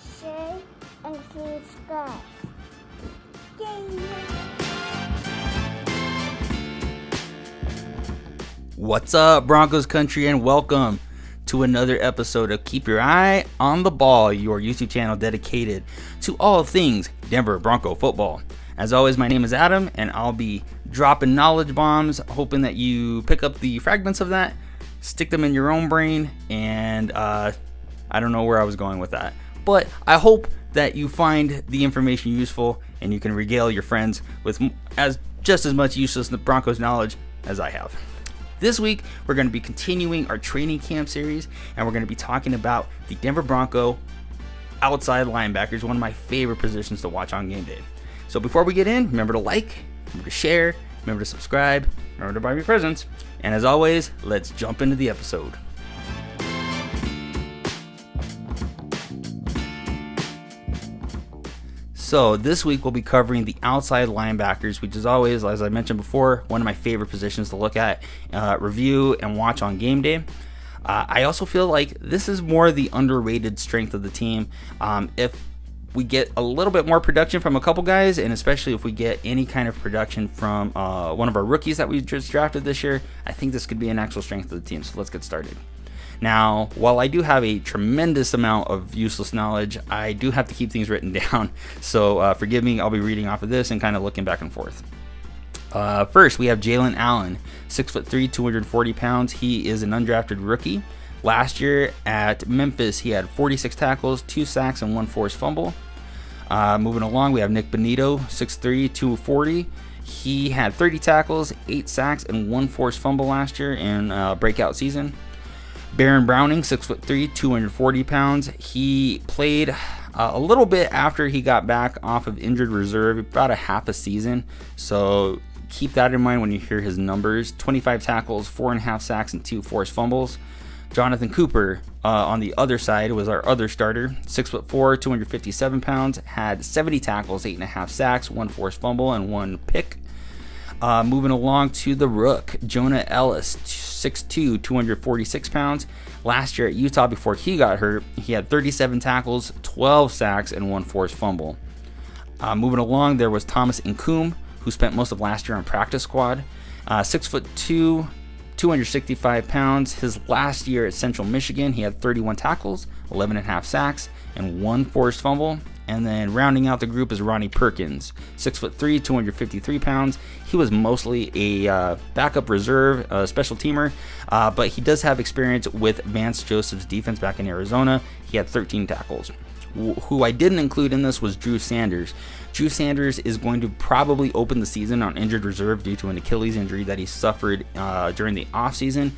share, and subscribe. Yay! What's up, Broncos country, and welcome to another episode of Keep Your Eye on the Ball, your YouTube channel dedicated to all things Denver Bronco football. As always, my name is Adam, and I'll be dropping knowledge bombs, hoping that you pick up the fragments of that, stick them in your own brain, and I don't know where I was going with that. But I hope that you find the information useful, and you can regale your friends with just as much useless Broncos knowledge as I have. This week, we're going to be continuing our training camp series, and we're going to be talking about the Denver Bronco outside linebackers, one of my favorite positions to watch on game day. So before we get in, remember to like, remember to share, remember to subscribe, remember to buy me presents, and as always, let's jump into the episode. So this week we'll be covering the outside linebackers, which is always, as I mentioned before, one of my favorite positions to look at, review, and watch on game day. I also feel like this is more the underrated strength of the team. If we get a little bit more production from a couple guys, and especially if we get any kind of production from one of our rookies that we just drafted this year, I think this could be an actual strength of the team. So let's get started. Now, while I do have a tremendous amount of useless knowledge, I do have to keep things written down. So forgive me, I'll be reading off of this and kind of looking back and forth. First, we have Jalen Allen, 6'3", 240 pounds. He is an undrafted rookie. Last year at Memphis, he had 46 tackles, 2 sacks, and 1 forced fumble. Moving along, we have Nick Bonito, 6'3", 240. He had 30 tackles, 8 sacks, and 1 forced fumble last year in a breakout season. Baron Browning, 6'3", 240 pounds. He played a little bit after he got back off of injured reserve, about a half a season. So keep that in mind when you hear his numbers. 25 tackles, 4.5 sacks, and 2 forced fumbles. Jonathan Cooper on the other side was our other starter, 6'4", 257 pounds, had 70 tackles, 8.5 sacks, 1 forced fumble, and 1 pick. Moving along to the rook, Jonah Ellis, 6'2", 246 pounds. Last year at Utah, before he got hurt, he had 37 tackles, 12 sacks, and 1 forced fumble. Moving along, there was Thomas Incoom, who spent most of last year on practice squad. 6'2", 265 pounds. His last year at Central Michigan, he had 31 tackles, 11.5 sacks, and 1 forced fumble. And then rounding out the group is Ronnie Perkins, 6'3", 253 pounds. He was mostly a backup reserve, special teamer, but he does have experience with Vance Joseph's defense back in Arizona. He had 13 tackles. Who I didn't include in this was Drew Sanders. Drew Sanders is going to probably open the season on injured reserve due to an Achilles injury that he suffered during the offseason.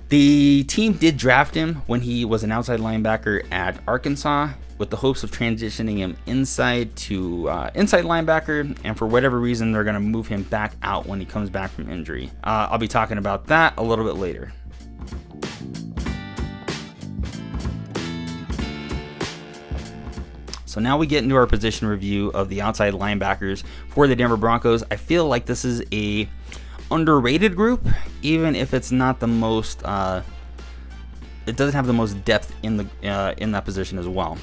The team did draft him when he was an outside linebacker at Arkansas, with the hopes of transitioning him inside to inside linebacker, and for whatever reason, they're going to move him back out when he comes back from injury. I'll be talking about that a little bit later. So now we get into our position review of the outside linebackers for the Denver Broncos. I feel like this is a underrated group, even if it's not the most. It doesn't have the most depth in that position as well.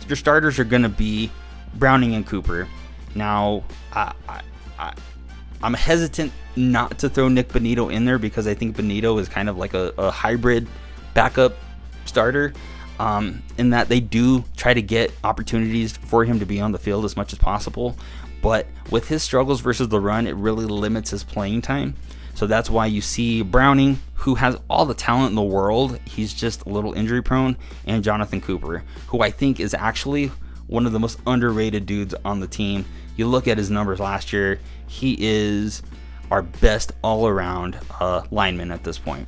Your starters are going to be Browning and Cooper. Now, I'm hesitant not to throw Nick Bonito in there because I think Bonito is kind of like a hybrid backup starter, in that they do try to get opportunities for him to be on the field as much as possible. But with his struggles versus the run, it really limits his playing time. So that's why you see Browning, who has all the talent in the world, he's just a little injury prone, and Jonathan Cooper, who I think is actually one of the most underrated dudes on the team. You look at his numbers last year, he is our best all-around lineman at this point.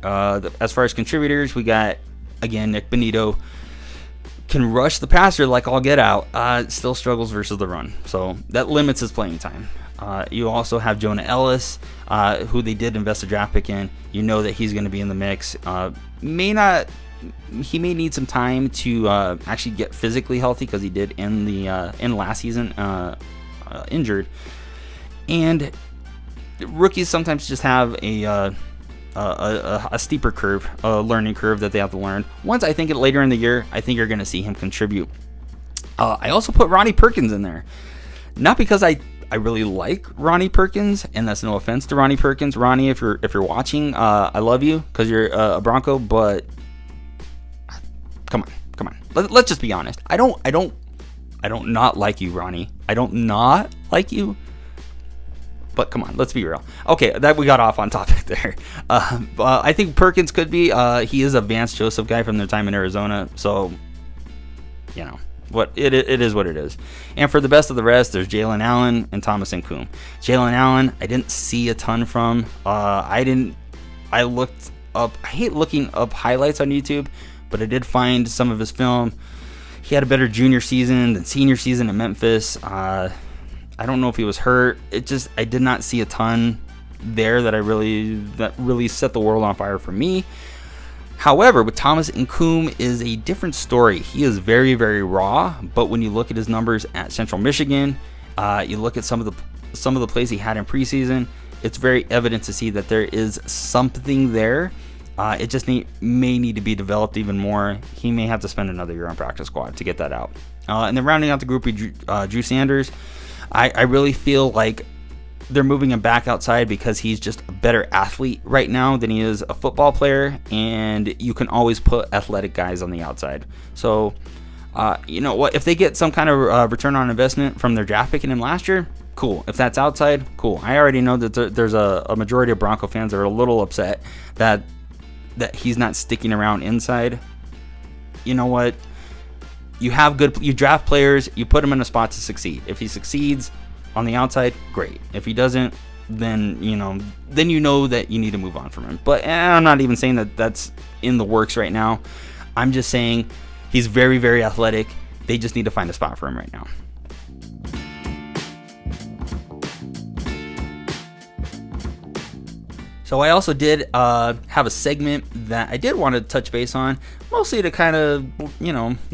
As far as contributors, we got, again, Nick Bonito. Can rush the passer like all get out, still struggles versus the run. So that limits his playing time. You also have Jonah Ellis, who they did invest a draft pick in. You know that he's going to be in the mix. He may need some time to actually get physically healthy because he did in last season injured. And rookies sometimes just have a a steeper curve, a learning curve that they have to learn. Once I think later in the year, I think you're going to see him contribute. I also put Ronnie Perkins in there, not because I really like Ronnie Perkins, and that's no offense to Ronnie Perkins. Ronnie, if you're watching, I love you because you're a Bronco, but come on. Let's just be honest. I don't not like you, Ronnie. I don't not like you. But come on, let's be real. Okay, that we got off on topic there. I think Perkins could be. He is a Vance Joseph guy from their time in Arizona, so you know what it is. What it is. And for the best of the rest, there's Jalen Allen and Thomas Nkoum. Jalen Allen, I didn't see a ton from. I looked up. I hate looking up highlights on YouTube, but I did find some of his film. He had a better junior season than senior season in Memphis. I don't know if he was hurt. I did not see a ton there that really set the world on fire for me. However, with Thomas Nkoum is a different story. He is very, very raw, but when you look at his numbers at Central Michigan, you look at some of the plays he had in preseason, it's very evident to see that there is something there. It just may need to be developed even more. He may have to spend another year on practice squad to get that out. And then rounding out the group, Drew Sanders. I really feel like they're moving him back outside because he's just a better athlete right now than he is a football player, and you can always put athletic guys on the outside. So, you know what? If they get some kind of return on investment from their draft pick in him last year, cool. If that's outside, cool. I already know that there's a majority of Bronco fans that are a little upset that he's not sticking around inside. You know what? You draft players, you put them in a spot to succeed. If he succeeds on the outside, great. If he doesn't, then you know that you need to move on from him. But I'm not even saying that that's in the works right now. I'm just saying he's very, very athletic. They just need to find a spot for him right now. So I also did have a segment that I did want to touch base on, mostly to kind of,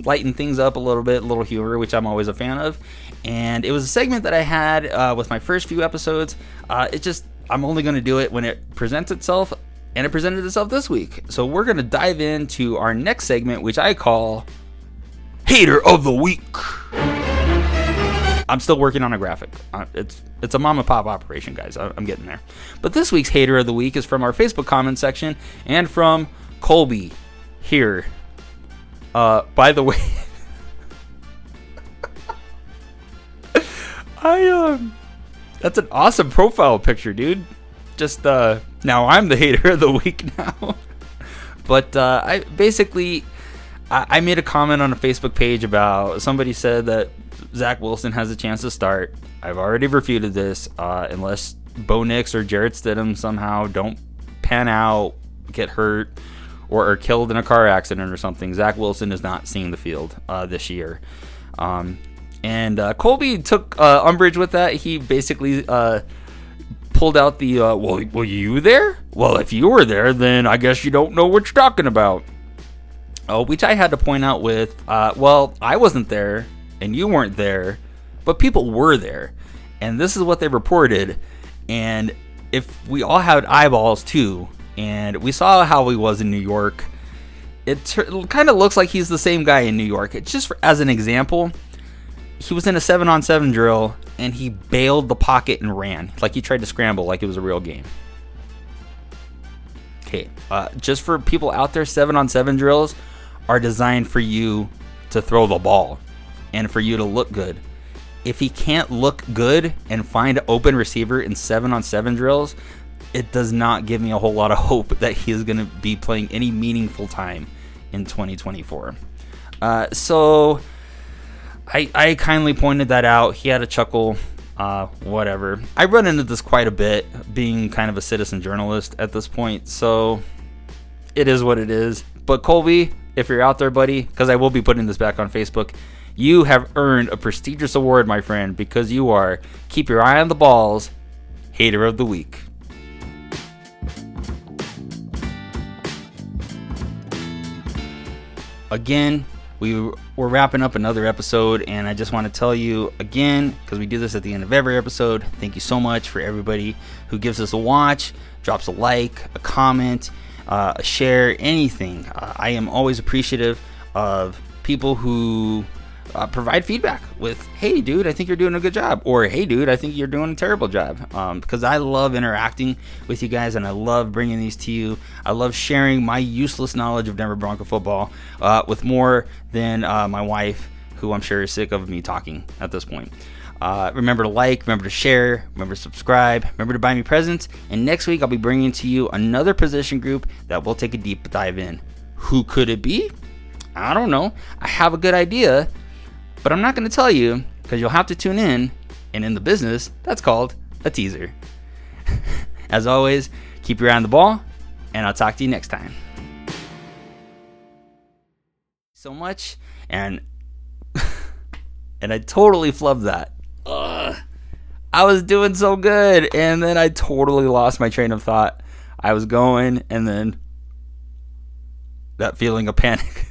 lighten things up a little bit, a little humor, which I'm always a fan of. And it was a segment that I had with my first few episodes. I'm only going to do it when it presents itself, and it presented itself this week. So we're going to dive into our next segment, which I call Hater of the Week. I'm still working on a graphic. It's a mom and pop operation, guys. I'm getting there. But this week's Hater of the Week is from our Facebook comment section and from Colby here. By the way, that's an awesome profile picture, dude. Just now I'm the Hater of the Week now. But I made a comment on a Facebook page about somebody said that Zach Wilson has a chance to start. I've already refuted this. Unless Bo Nix or Jarrett Stidham somehow don't pan out, get hurt, or are killed in a car accident or something, Zach Wilson is not seeing the field this year. And Colby took umbrage with that. He basically pulled out the, well, were you there? Well, if you were there, then I guess you don't know what you're talking about. Which I had to point out with, well, I wasn't there and you weren't there, but people were there. And this is what they reported. And if we all had eyeballs too, and we saw how he was in New York, it kind of looks like he's the same guy in New York. It's just as an example, he was in a 7-on-7 drill and he bailed the pocket and ran. Like he tried to scramble like it was a real game. Okay, just for people out there, 7-on-7 drills are designed for you to throw the ball and for you to look good. If he can't look good and find an open receiver in 7-on-7 drills, it does not give me a whole lot of hope that he is going to be playing any meaningful time in 2024. So I kindly pointed that out. He had a chuckle, whatever. I run into this quite a bit, being kind of a citizen journalist at this point, so it is what it is. But Colby, if you're out there, buddy, because I will be putting this back on Facebook, you have earned a prestigious award, my friend, because you are Keep Your Eye on the Balls Hater of the Week. Again, we're wrapping up another episode, and I just want to tell you again, because we do this at the end of every episode, thank you so much for everybody who gives us a watch, drops a like, a comment, a share, anything. I am always appreciative of people who provide feedback with, hey dude, I think you're doing a good job, or hey dude, I think you're doing a terrible job, because I love interacting with you guys, and I love bringing these to you. I love sharing my useless knowledge of Denver Bronco football with more than my wife, who I'm sure is sick of me talking at this point. Remember to like, remember to share, remember to subscribe, remember to buy me presents, and next week I'll be bringing to you another position group that we'll take a deep dive in. Who could it be? I don't know. I have a good idea, but I'm not going to tell you, because you'll have to tune in, and in the business, that's called a teaser. As always, keep your eye on the ball, and I'll talk to you next time. So much, and I totally flubbed that. I was doing so good, and then I totally lost my train of thought. I was going, and then that feeling of panic.